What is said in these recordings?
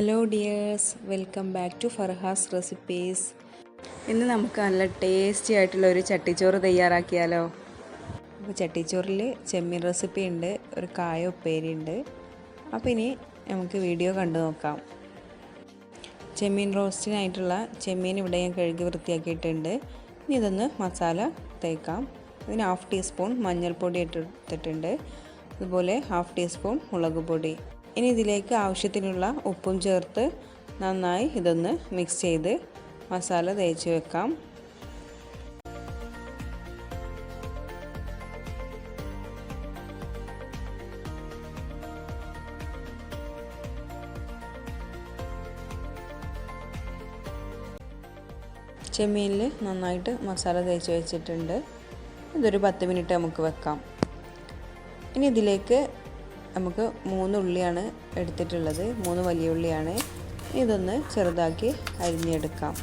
Hello dears, welcome back to Farha's recipes. ഇന്ന് നമുക്ക് നല്ല ടേസ്റ്റി ആയിട്ടുള്ള ഒരു ചട്ടിച്ചോറ് തയ്യാറാക്കിയാലോ. അപ്പോൾ ചട്ടിച്ചോറിൽ ചെമ്മീൻ റെസിപ്പി ഉണ്ട്, ഒരു കായ ഉപ്പേരി ഉണ്ട്. അപ്പോൾ ഇനി നമുക്ക് വീഡിയോ കണ്ടു നോക്കാം. ചെമ്മീൻ റോസ്റ്റിനായിട്ടുള്ള ചെമ്മീൻ ഇവിടെ ഞാൻ കഴുകി വൃത്തിയാക്കിയിട്ടുണ്ട്. ഇനി ഇതൊന്ന് മസാല തേക്കാം. ഇതിന് 1/2 ടീസ്പൂൺ മഞ്ഞൾപ്പൊടി ഇട്ടിട്ടുണ്ട്, അതുപോലെ 1/2 ടീസ്പൂൺ മുളക് പൊടി. ഇനി ഇതിലേക്ക് ആവശ്യത്തിനുള്ള ഉപ്പും ചേർത്ത് നന്നായി ഇതൊന്ന് മിക്സ് ചെയ്ത് മസാല തേച്ച് വെക്കാം. ചെമ്മീനിൽ നന്നായിട്ട് മസാല തേച്ച് വെച്ചിട്ടുണ്ട്. ഇതൊരു 10 മിനിറ്റ് നമുക്ക് വെക്കാം. ഇനി ഇതിലേക്ക് നമുക്ക് 3 ഉള്ളിയാണ് എടുത്തിട്ടുള്ളത്, 3 വലിയ ഉള്ളിയാണ്. ഇതൊന്ന് ചെറുതാക്കി അരിഞ്ഞെടുക്കാം.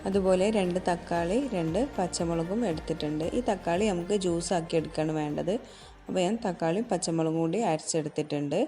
അതുപോലെ 2 തക്കാളി 2 പച്ചമുളകും എടുത്തിട്ടുണ്ട്. ഈ തക്കാളി നമുക്ക് ജ്യൂസ് ആക്കി എടുക്കുകയാണ് വേണ്ടത്. അപ്പോൾ ഞാൻ തക്കാളിയും പച്ചമുളകും കൂടി അരച്ചെടുത്തിട്ടുണ്ട്.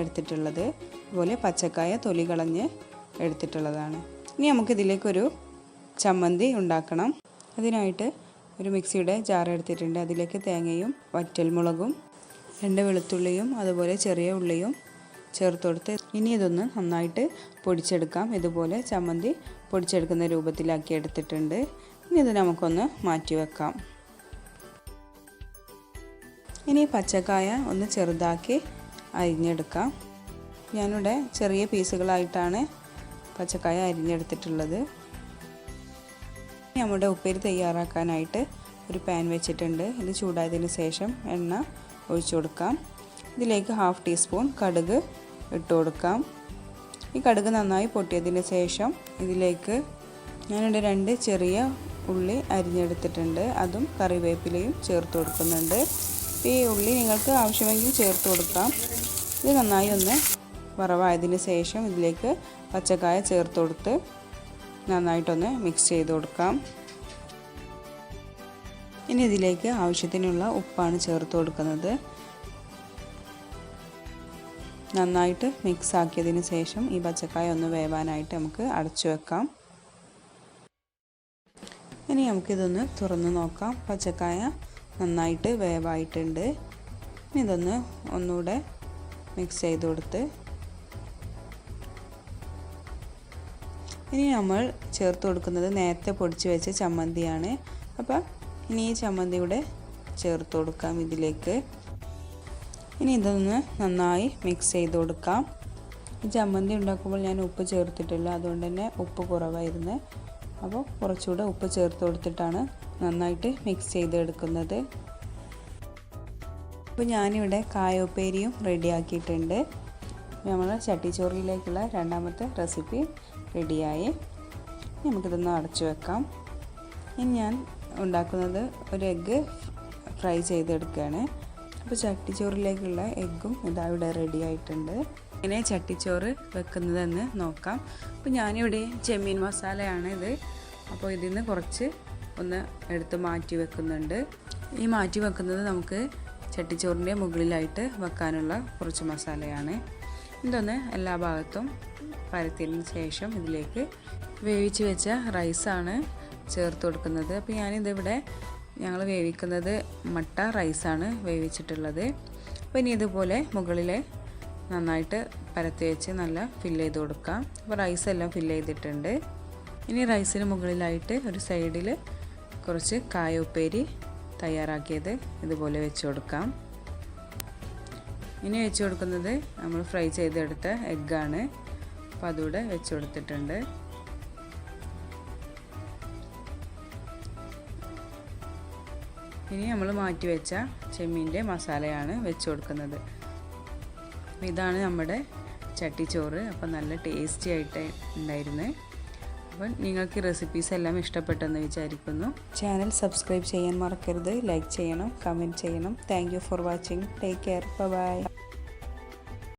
എടുത്തിട്ടുള്ളത്, അതുപോലെ പച്ചക്കായ തൊലി കളഞ്ഞ് എടുത്തിട്ടുള്ളതാണ്. ഇനി നമുക്കിതിലേക്കൊരു ചമ്മന്തി ഉണ്ടാക്കണം. അതിനായിട്ട് ഒരു മിക്സിയുടെ ജാർ എടുത്തിട്ടുണ്ട്. അതിലേക്ക് തേങ്ങയും വറ്റൽമുളകും 2 വെളുത്തുള്ളിയും അതുപോലെ ചെറിയ ഉള്ളിയും ചേർത്ത് കൊടുത്ത് ഇനി ഇതൊന്ന് നന്നായിട്ട് പൊടിച്ചെടുക്കാം. ഇതുപോലെ ചമ്മന്തി പൊടിച്ചെടുക്കുന്ന രൂപത്തിലാക്കി എടുത്തിട്ടുണ്ട്. ഇനി ഇത് നമുക്കൊന്ന് മാറ്റി വെക്കാം. ഇനി പച്ചക്കായ ഒന്ന് ചെറുതാക്കി അരിഞ്ഞെടുക്കാം. ഞാനിവിടെ ചെറിയ പീസുകളായിട്ടാണ് പച്ചക്കായ അരിഞ്ഞെടുത്തിട്ടുള്ളത്. നമ്മുടെ ഉപ്പേരി തയ്യാറാക്കാനായിട്ട് ഒരു പാൻ വെച്ചിട്ടുണ്ട്. ഇത് ചൂടായതിന് ശേഷം എണ്ണ ഒഴിച്ചു കൊടുക്കാം. ഇതിലേക്ക് 1/2 ടീസ്പൂൺ കടുക് ഇട്ട് കൊടുക്കാം. ഈ കടുക് നന്നായി പൊട്ടിയതിന് ശേഷം ഇതിലേക്ക് ഞാനിവിടെ 2 ചെറിയ ഉള്ളി അരിഞ്ഞെടുത്തിട്ടുണ്ട്. അതും കറിവേപ്പിലയും ചേർത്ത് കൊടുക്കുന്നുണ്ട്. ഈ ഉള്ളി നിങ്ങൾക്ക് ആവശ്യമെങ്കിൽ ചേർത്ത് കൊടുക്കാം. ഇത് നന്നായി ഒന്ന് വറവായതിന് ശേഷം ഇതിലേക്ക് പച്ചക്കായ ചേർത്ത് കൊടുത്ത് നന്നായിട്ടൊന്ന് മിക്സ് ചെയ്ത് കൊടുക്കാം. ഇനി ഇതിലേക്ക് ആവശ്യത്തിനുള്ള ഉപ്പാണ് ചേർത്ത് കൊടുക്കുന്നത്. നന്നായിട്ട് മിക്സ് ആക്കിയതിന് ശേഷം ഈ പച്ചക്കായ ഒന്ന് വേവാനായിട്ട് നമുക്ക് അടച്ചു വെക്കാം. ഇനി നമുക്കിതൊന്ന് തുറന്ന് നോക്കാം. പച്ചക്കായ നന്നായിട്ട് വേവായിട്ടുണ്ട്. ഇനി ഇതൊന്ന് ഒന്നുകൂടെ മിക്സ് ചെയ്ത് കൊടുത്ത് ഇനി നമ്മൾ ചേർത്ത് കൊടുക്കുന്നത് നേരത്തെ പൊടിച്ച് വെച്ച ചമ്മന്തിയാണ്. അപ്പോൾ ഇനി ഈ ചമ്മന്തി കൂടെ ചേർത്ത് കൊടുക്കാം ഇതിലേക്ക്. ഇനി ഇതൊന്ന് നന്നായി മിക്സ് ചെയ്ത് കൊടുക്കാം. ഈ ചമ്മന്തി ഉണ്ടാക്കുമ്പോൾ ഞാൻ ഉപ്പ് ചേർത്തിട്ടില്ല, അതുകൊണ്ട് തന്നെ ഉപ്പ് കുറവായിരുന്നു. അപ്പോൾ കുറച്ചുകൂടെ ഉപ്പ് ചേർത്ത് കൊടുത്തിട്ടാണ് നന്നായിട്ട് മിക്സ് ചെയ്തെടുക്കുന്നത്. അപ്പോൾ ഞാനിവിടെ കായ ഉപ്പേരിയും റെഡിയാക്കിയിട്ടുണ്ട്. നമ്മൾ ചട്ടിച്ചോറിലേക്കുള്ള രണ്ടാമത്തെ റെസിപ്പി റെഡിയായി. നമുക്കിതൊന്ന് അടച്ചു വെക്കാം. ഇനി ഞാൻ ഉണ്ടാക്കുന്നത് ഒരു എഗ്ഗ് ഫ്രൈ ചെയ്തെടുക്കുകയാണ്. അപ്പോൾ ചട്ടിച്ചോറിലേക്കുള്ള എഗ്ഗും ഇതാ ഇവിടെ റെഡി ആയിട്ടുണ്ട്. ഇങ്ങനെ ചട്ടിച്ചോറ് വെക്കുന്നതെന്ന് നോക്കാം. അപ്പോൾ ഞാനിവിടെ ചെമ്മീൻ മസാലയാണ് ഇത്. അപ്പോൾ ഇതിൽ നിന്ന് കുറച്ച് ഒന്ന് എടുത്ത് മാറ്റി വെക്കുന്നുണ്ട്. ഈ മാറ്റി വെക്കുന്നത് നമുക്ക് ചട്ടിച്ചോറിൻ്റെ മുകളിലായിട്ട് വെക്കാനുള്ള കുറച്ച് മസാലയാണ്. ഇതൊന്ന് എല്ലാ ഭാഗത്തും പരത്തിയതിന് ശേഷം ഇതിലേക്ക് വേവിച്ച് വെച്ച റൈസാണ് ചേർത്ത് കൊടുക്കുന്നത്. അപ്പോൾ ഞാനിതിവിടെ ഞങ്ങൾ വേവിക്കുന്നത് മട്ട റൈസാണ് വേവിച്ചിട്ടുള്ളത്. അപ്പോൾ ഇനി ഇതുപോലെ മുകളിൽ നന്നായിട്ട് പരത്തി വെച്ച് നല്ല ഫില്ല് ചെയ്ത് കൊടുക്കാം. അപ്പോൾ റൈസെല്ലാം ഫില്ല് ചെയ്തിട്ടുണ്ട്. ഇനി റൈസിന് മുകളിലായിട്ട് ഒരു സൈഡിൽ കുറച്ച് കായ ഉപ്പേരി തയ്യാറാക്കിയത് ഇതുപോലെ വെച്ച് കൊടുക്കാം. ഇനി വെച്ച് കൊടുക്കുന്നത് നമ്മൾ ഫ്രൈ ചെയ്തെടുത്ത എഗ്ഗാണ്. അപ്പോൾ അതുകൂടെ വെച്ച് കൊടുത്തിട്ടുണ്ട്. ഇനി നമ്മൾ മാറ്റി വെച്ച ചെമ്മീൻ്റെ മസാലയാണ് വെച്ച് കൊടുക്കുന്നത്. ഇതാണ് നമ്മുടെ ചട്ടിച്ചോറ്. അപ്പോൾ നല്ല ടേസ്റ്റി ആയിട്ട് ഉണ്ടായിരുന്നു. അപ്പോൾ നിങ്ങൾക്ക് റെസിപ്പീസ് എല്ലാം ഇഷ്ടപ്പെട്ടെന്ന് വിചാരിക്കുന്നു. ചാനൽ സബ്സ്ക്രൈബ് ചെയ്യാൻ മറക്കരുത്. ലൈക്ക് ചെയ്യണം, കമൻറ്റ് ചെയ്യണം. Thank you for watching. Take care. By.